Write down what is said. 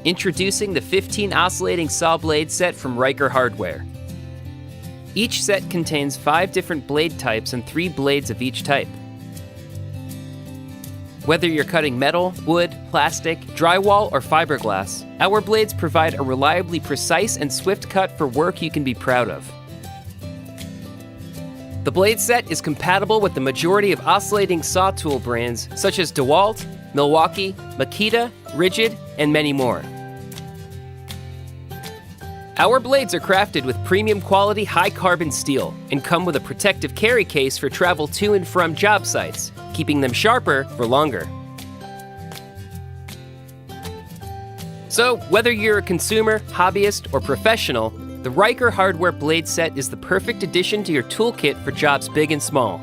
Introducing the 15 oscillating saw blade set from Riker Hardware. Each set contains 5 different blade types and 3 blades of each type. Whether you're cutting metal, wood, plastic, drywall, or fiberglass, our blades provide a reliably precise and swift cut for work you can be proud of. The blade set is compatible with the majority of oscillating saw tool brands such as DeWalt, Milwaukee, Makita, Rigid, and many more. Our blades are crafted with premium quality high-carbon steel and come with a protective carry case for travel to and from job sites, keeping them sharper for longer. So, whether you're a consumer, hobbyist, or professional, the Riker Hardware blade set is the perfect addition to your toolkit for jobs big and small.